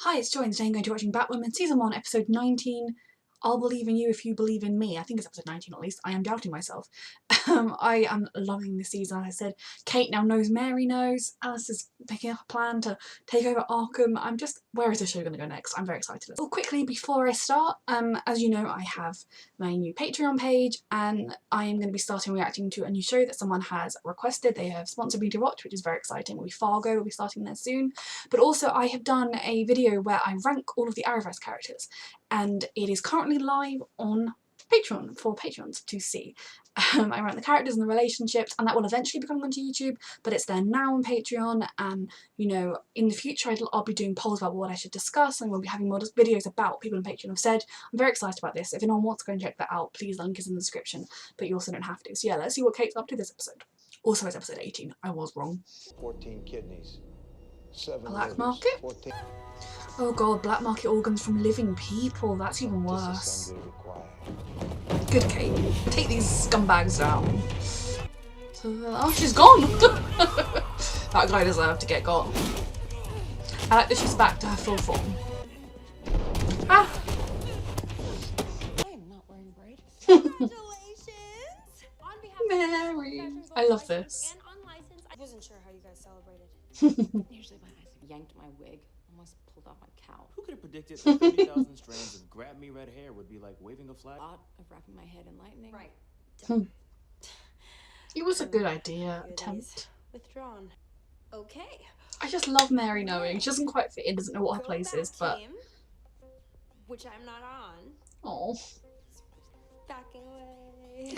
Hi, it's Joy, and today I'm going to be watching Batwoman Season 1, Episode 19. I'll believe in you if you believe in me. I think it's episode 19 at least. I am doubting myself. I am loving this season. As I said, Kate now knows Mary knows. Alice is making up a plan to take over Arkham. Where is the show going to go next? I'm very excited. Well, quickly before I start, as you know, I have my new Patreon page and I am going to be starting reacting to a new show that someone has requested. They have sponsored me to watch, which is very exciting. It'll be Fargo. We'll be starting there soon. But also I have done a video where I rank all of the Arrowverse characters, and it is currently live on Patreon for patrons to see. I rank the characters and the relationships, and that will eventually be coming onto YouTube, but it's there now on Patreon. And you know, in the future I'll be doing polls about what I should discuss, and we'll be having more videos about what people on Patreon have said. I'm very excited about this. If anyone wants to go and check that out, please, the link is in the description, but you also don't have to. So yeah, let's see what Kate's up to this episode. Also, it's episode 18. I was wrong. 14 kidneys. 7 Black livers, market? 14. Oh god, black market organs from living people. That's even worse. Good, Kate. Take these scumbags down. Oh, she's gone! That guy deserved to get got. I like that she's back to her full form. Ah! I'm not wearing braid. Congratulations! On behalf Mary! I love this. and unlicensed, I wasn't sure how you guys celebrated. Usually when I yanked my wig, almost pulled off my cow. Who could have predicted 30,000 strands of grab me red hair would be like waving a flag? Thought of wrapping my head in lightning. Right. It was a good idea, attempt. Withdrawn. Okay. I just love Mary knowing. She doesn't quite fit in, doesn't know what her place is, but... Team, which I'm not on. Oh. Backing away.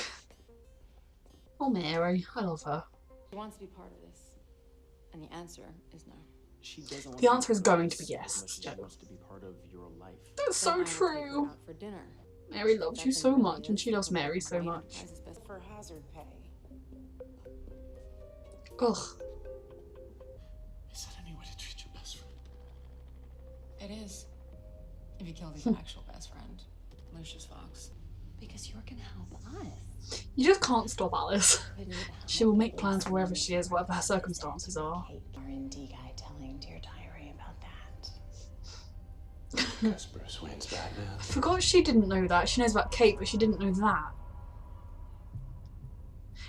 Oh, Mary. I love her. She wants to be part of this. And the answer is no. She doesn't want The answer is going to be as yes. much as she wants to be part of your life. That's Then so I will take her true. out for dinner. Mary loves you That so thing much, really and is she loves the Mary so way much. enterprise is best. For hazard pay. Ugh. Is that any way to treat your best friend? It is. If you kill the actual best friend, Lucius Fox. Because you're gonna help us. You just can't stop Alice. She will make plans for wherever she is, whatever her circumstances are. R&D guy telling Dear Diary about that. Guess Bruce Wayne's Batman. I forgot she didn't know that. She knows about Kate, but she didn't know that.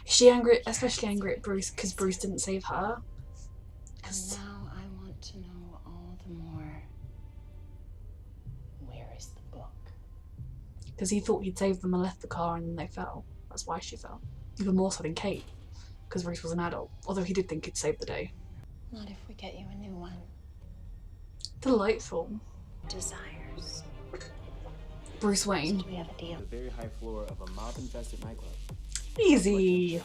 Is she angry, especially angry at Bruce because Bruce didn't save her? And now I want to know all the more. Where is the book? Because he thought he'd saved them and left the car and then they fell. That's why she fell. Even more so than Kate, because Bruce was an adult, although he did think he'd save the day. Not if we get you a new one. Delightful. Desires. Bruce Wayne. We have a deal. The very high floor of a mob-infested nightclub. Easy.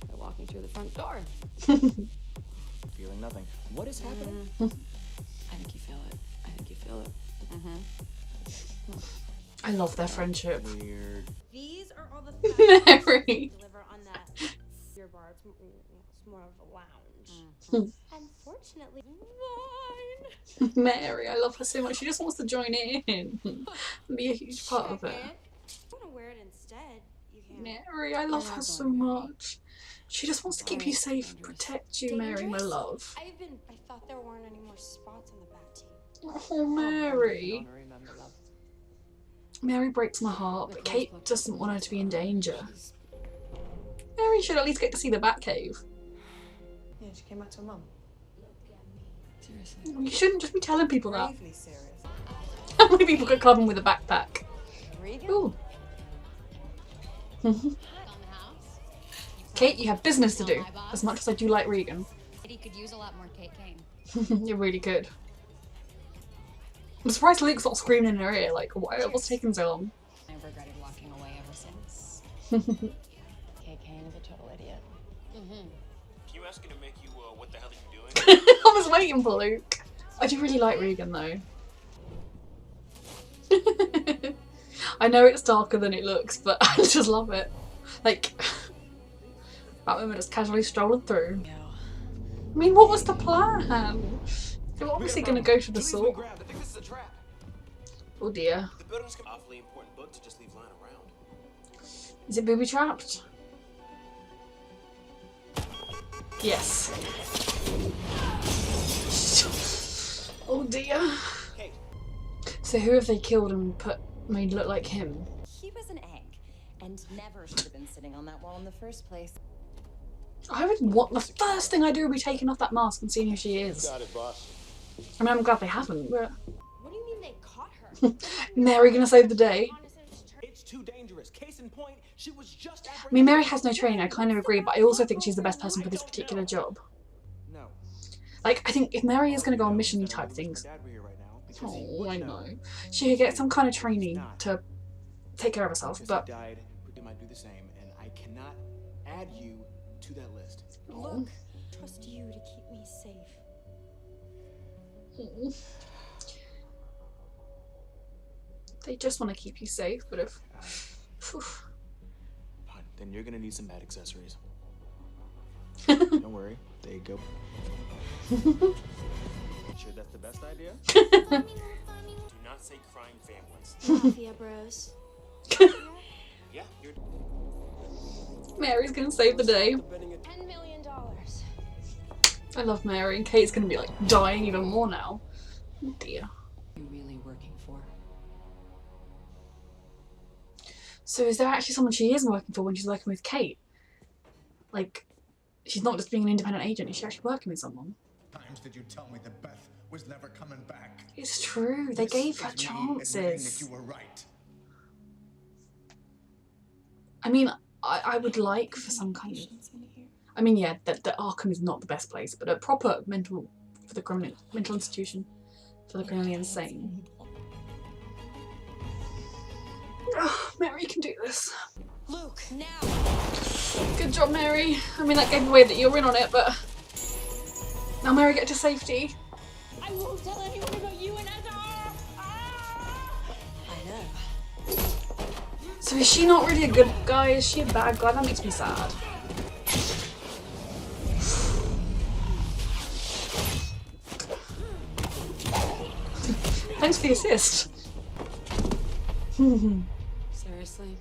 By walking through the front door. Feeling nothing. What is happening? I think you feel it. I think you feel it. I love their friendship. Weird. These are all the facts Mary. deliver on that beer bar. It's more of a lounge. Unfortunately, mine. Mary, I love her so much. She just wants to join in and be a huge part of it. Check it. If you want to wear it instead, you can. Mary, I love her so much. She just wants to keep you safe, protect you, Mary, my love. I thought there weren't any more spots on the bat team. Oh, Mary. Don't remember, love. Mary breaks my heart, but Kate doesn't want her to be in danger. Mary should at least get to see the Batcave. Yeah, she came back to her mum. Seriously. You shouldn't just be telling people that. Bravely serious. How many people could come with a backpack? Regan? Ooh. Kate, you have business to do. As much as I do like Regan. He could use a lot more Kate Kane. You're really good. I'm surprised Luke's not screaming in her ear, like, what's taking so long? I've regretted walking away ever since. Kate Kane is a total idiot. Can you ask her to make you, what the hell are you doing? I was waiting for Luke. I do really like Regan though. I know it's darker than it looks, but I just love it. Like, Batwoman just casually strolling through. I mean, what was the plan? They were obviously going to go to the sword. I think this is a trap. Oh dear. The building's an awfully important book to just leave lying around. Is it booby trapped? Yes. Oh dear. Kate, So who have they killed and made look like him? He was an egg, and never should have been sitting on that wall in the first place. I would want the first thing I do would be taking off that mask and seeing who she is. Got it, boss. I mean, I'm glad they haven't, but What do you mean they caught her? Mary gonna save the day. It's too dangerous. Case in point, she was just I mean, Mary has no training, I kind of agree, but I also think she's the best person for this particular job. No. Like, I think if Mary is going to go on mission type things, oh, I know, she could get some kind of training to take care of herself, but... died, Brittany might do the same, and I cannot add you to that list. Look, trust you to keep me safe. They just want to keep you safe, but if... Fine, then you're gonna need some bad accessories. Don't worry, there you go. Sure that's the best idea? Do not say crying families. Mafia bros. Yeah, you're... Mary's gonna save the day. $10 million. I love Mary, and Kate's gonna be like dying even more now. Oh dear. You really working for? So is there actually someone she is working for when she's working with Kate? Like, she's not just being an independent agent, is she actually working with someone? Times did you tell me that Beth was never coming back? It's true, they gave her This is me admitting that chances. you were right. I mean, I would like for some kind of... I mean, yeah, that Arkham is not the best place, but a proper mental institution for the criminally insane. Oh, Mary can do this. Luke, now! Good job, Mary. I mean, that gave away that you're in on it, but... Now Mary, get to safety. I won't tell anyone about you and Ezra! I know. So is she not really a good guy? Is she a bad guy? That makes me sad. Thanks for the assist. Seriously?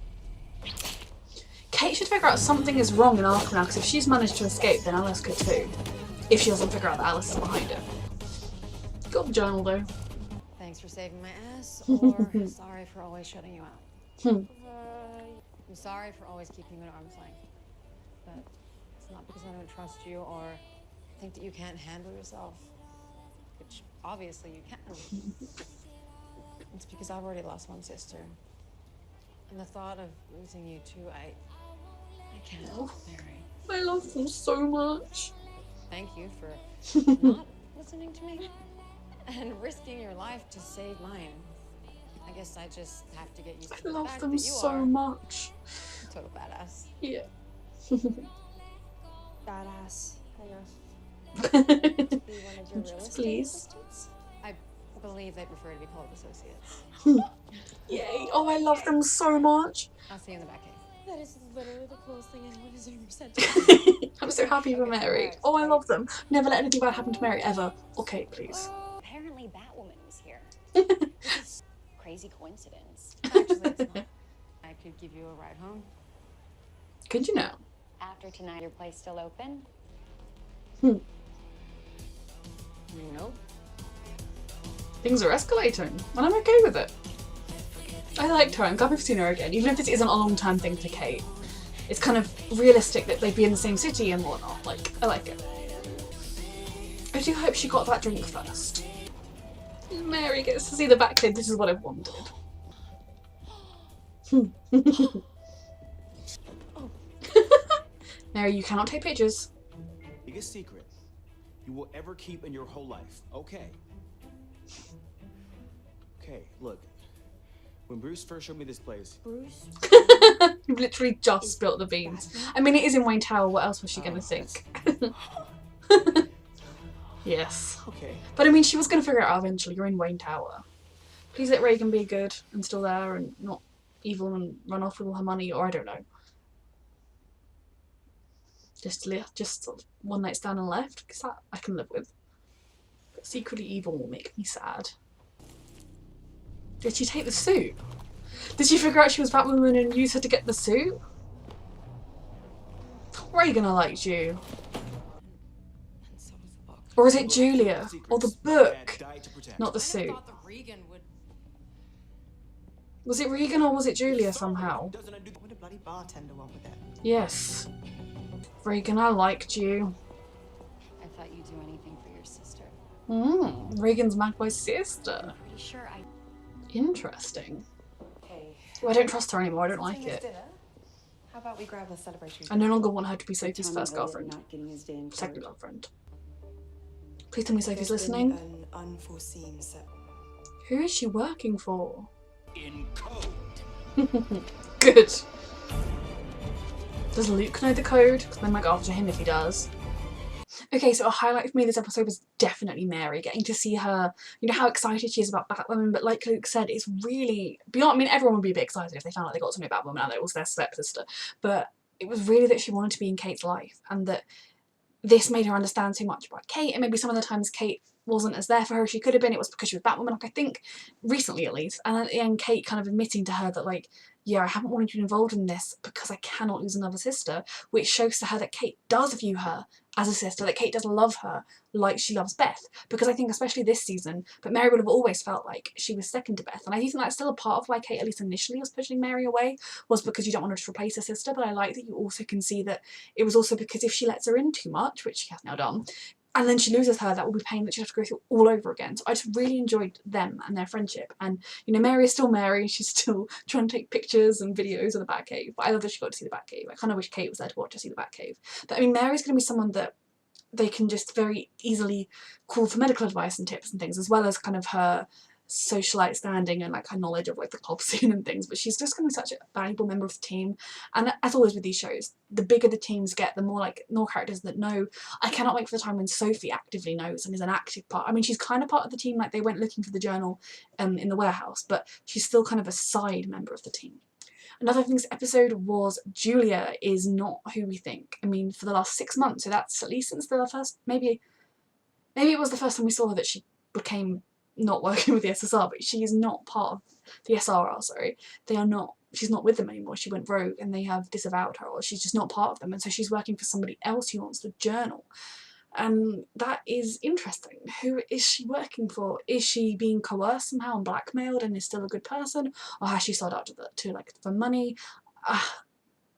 Kate should figure out something is wrong in Arkham now, because if she's managed to escape, then Alice could too. If she doesn't figure out that Alice is behind it. Got the journal though. Thanks for saving my ass, or sorry for always shutting you out. I'm sorry for always keeping you at arm's length. But it's not because I don't trust you or think that you can't handle yourself. Which obviously you can. It's because I've already lost one sister. And the thought of losing you too, I can't, Mary. I love them so much. Thank you for not listening to me and risking your life to save mine. I guess I just have to get used to I the love fact them that you so are much. a total badass. Yeah. Badass, I guess. Yes, Be one of your real estate please. assistants? I believe they prefer to be called associates. Yay. Oh, I love them so much. I'll see you in the back cave. That is literally the coolest thing anyone has ever said to me. I'm so happy for Mary. Oh, I love them. Never let anything bad happen to Mary ever. Okay, please. Apparently Batwoman was here. Crazy coincidence. Actually, it's not. I could give you a ride home. Could you now? After tonight, your place still open? Nope. Things are escalating, and I'm okay with it. I liked her. I'm glad we've seen her again, even if this isn't a long-term thing for Kate. It's kind of realistic that they'd be in the same city and whatnot. Like, I like it. I do hope she got that drink first. Mary gets to see the back kid. This is what I've wanted. Mary, you cannot take pictures. Biggest secret you will ever keep in your whole life. Okay. Okay, look. When Bruce first showed me this place, Bruce? You've literally just spilt the beans. I mean, it is in Wayne Tower. What else was she going to think? Yes. okay. But I mean, she was going to figure it out eventually. You're in Wayne Tower. Please let Reagan be good and still there and not evil and run off with all her money, or I don't know. Just sort of one night stand and left, because that I can live with. But secretly evil will make me sad. Did she take the suit? Did she figure out she was Batwoman and use her to get the suit? Reagan, I liked you. And so was the book. Or is it Julia? Or the book? Dad died to protect. Not the I never suit. thought that Regan would Was it Regan or was it Julia somehow? What a bloody bartender want with it. Yes. Regan, I liked you. I thought you'd do anything for your sister. Regan's Magpie's sister. I'm pretty sure I. Interesting. Hey. Well, I don't trust her anymore, I don't like it. Dinner? How about we grab a celebratory? I no longer want her to be Sophie's first girlfriend. Not getting his day in Second court. girlfriend. Please tell me Sophie's There's listening. been an unforeseen set. Who is she working for? In code. Good. Does Luke know the code? Because they might go after him if he does. Okay, so a highlight for me this episode was definitely Mary, getting to see her, you know, how excited she is about Batwoman, but like Luke said, it's really beyond, I mean, everyone would be a bit excited if they found out they got to know Batwoman and it was their stepsister, but it was really that she wanted to be in Kate's life, and that this made her understand so much about Kate, and maybe some of the times Kate wasn't as there for her as she could have been, it was because she was Batwoman, like I think, recently at least, and at the end Kate kind of admitting to her that like, yeah, I haven't wanted you involved in this because I cannot lose another sister, which shows to her that Kate does view her as a sister, that Kate does love her like she loves Beth, because I think especially this season, but Mary would have always felt like she was second to Beth, and I think that's still a part of why Kate at least initially was pushing Mary away, was because you don't want her to replace her sister, but I like that you also can see that it was also because if she lets her in too much, which she has now done, and then she loses her, that will be pain that she'll have to go through all over again. So I just really enjoyed them and their friendship. And, you know, Mary is still Mary. She's still trying to take pictures and videos of the Batcave. But I love that she got to see the Batcave. I kind of wish Kate was there to watch her see the Batcave. But, I mean, Mary's going to be someone that they can just very easily call for medical advice and tips and things, as well as kind of her socialite standing and like her knowledge of like the club scene and things, but she's just going to be such a valuable member of the team. And as always with these shows, the bigger the teams get, the more characters that know. I cannot wait for the time when Sophie actively knows and is an active part. I mean, she's kind of part of the team, like they went looking for the journal in the warehouse, but she's still kind of a side member of the team. Another thing this episode was Julia is not who we think. I mean, for the last 6 months, so that's at least since the first, maybe it was the first time we saw her that she became not working with the SSR, but she is not part of the SRR, sorry. They are not, she's not with them anymore. She went rogue and they have disavowed her, or she's just not part of them, and so she's working for somebody else who wants the journal. And that is interesting. Who is she working for? Is she being coerced somehow and blackmailed and is still a good person? Or has she sold out to like for money?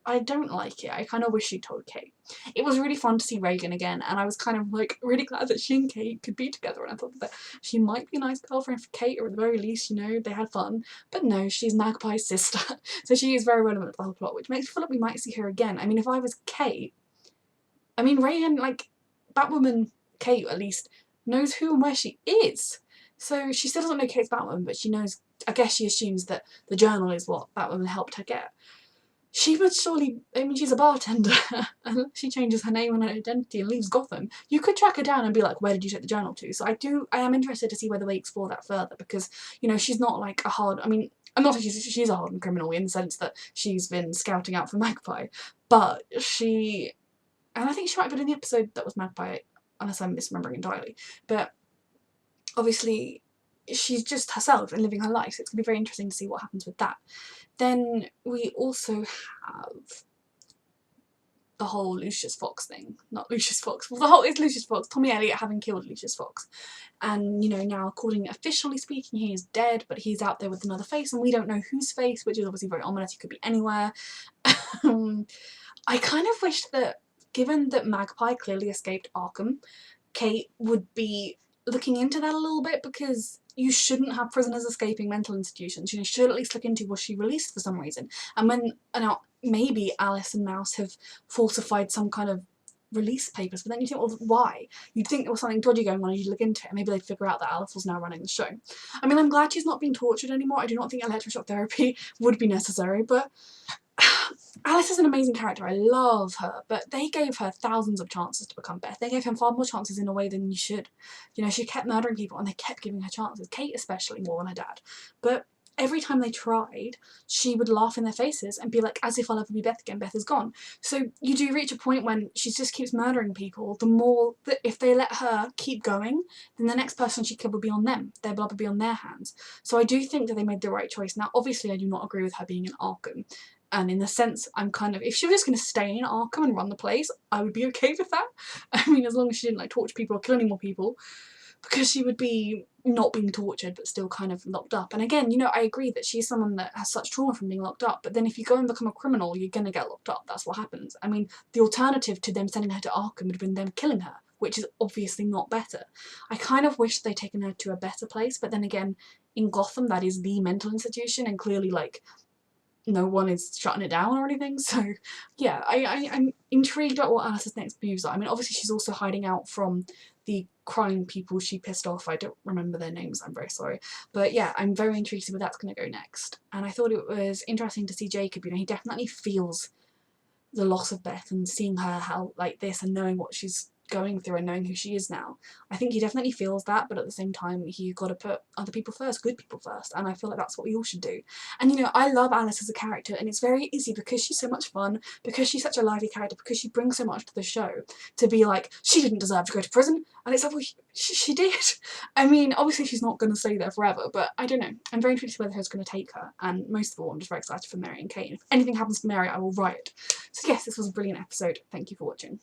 I don't like it. I kind of wish she told Kate. It was really fun to see Regan again, and I was kind of like really glad that she and Kate could be together, and I thought that she might be a nice girlfriend for Kate, or at the very least, you know, they had fun. But no, she's Magpie's sister, so she is very relevant to the whole plot, which makes me feel like we might see her again. I mean, if I was Kate, I mean, Regan, like, Batwoman, Kate at least, knows who and where she is. So she still doesn't know Kate's Batwoman, but she knows, I guess she assumes that the journal is what Batwoman helped her get. She would surely, I mean, she's a bartender, and she changes her name and her identity and leaves Gotham. You could track her down and be like, where did you take the journal to? So I am interested to see whether they explore that further, because, you know, she's not like a hard, I mean, I'm not saying she's a hardened criminal in the sense that she's been scouting out for Magpie, but she, and I think she might have been in the episode that was Magpie, unless I'm misremembering entirely, but obviously she's just herself and living her life, so it's going to be very interesting to see what happens with that. Then we also have the whole Lucius Fox thing. Not Lucius Fox. Well, it's Lucius Fox. Tommy Elliot having killed Lucius Fox. And, you know, now officially speaking, he is dead, but he's out there with another face, and we don't know whose face, which is obviously very ominous. He could be anywhere. I kind of wish that, given that Magpie clearly escaped Arkham, Kate would be looking into that a little bit, because you shouldn't have prisoners escaping mental institutions. You know, you should at least look into, was she released for some reason? And when, now, maybe Alice and Mouse have falsified some kind of release papers, but then you think, well, why? You'd think there was something dodgy going on and you'd look into it, and maybe they'd figure out that Alice was now running the show. I mean, I'm glad she's not being tortured anymore. I do not think electroshock therapy would be necessary, but Alice is an amazing character. I love her, but they gave her thousands of chances to become Beth. They gave him far more chances in a way than you should. You know, she kept murdering people and they kept giving her chances. Kate especially, more than her dad. But every time they tried, she would laugh in their faces and be like, as if I'll ever be Beth again, Beth is gone. So you do reach a point when she just keeps murdering people, the more that if they let her keep going, then the next person she killed would be on them. Their blood would be on their hands. So I do think that they made the right choice. Now, obviously, I do not agree with her being in Arkham. And in the sense, I'm kind of, if she was just going to stay in Arkham and run the place, I would be okay with that. I mean, as long as she didn't like torture people or kill any more people. because she would be not being tortured but still kind of locked up. And again, you know, I agree that she's someone that has such trauma from being locked up, but then if you go and become a criminal, you're gonna get locked up. That's what happens. I mean, the alternative to them sending her to Arkham would have been them killing her, which is obviously not better. I kind of wish they'd taken her to a better place, but then again, in Gotham, that is the mental institution, and clearly, like, no one is shutting it down or anything. So yeah, I'm intrigued about what Alice's next moves are. I mean, obviously she's also hiding out from the crime people she pissed off. I don't remember their names, I'm very sorry. But yeah, I'm very intrigued to see where that's going to go next. And I thought it was interesting to see Jacob, you know, he definitely feels the loss of Beth and seeing her how like this and knowing what she's going through and knowing who she is now. I think he definitely feels that, but at the same time he's got to put other people first, good people first, and I feel like that's what we all should do. And you know, I love Alice as a character, and it's very easy because she's so much fun, because she's such a lively character, because she brings so much to the show, to be like, she didn't deserve to go to prison, and it's like, well, she did. I mean, obviously she's not going to stay there forever, but I don't know. I'm very intrigued to where the show's going to take her, and most of all, I'm just very excited for Mary and Kate. And if anything happens to Mary, I will riot. So yes, this was a brilliant episode. Thank you for watching.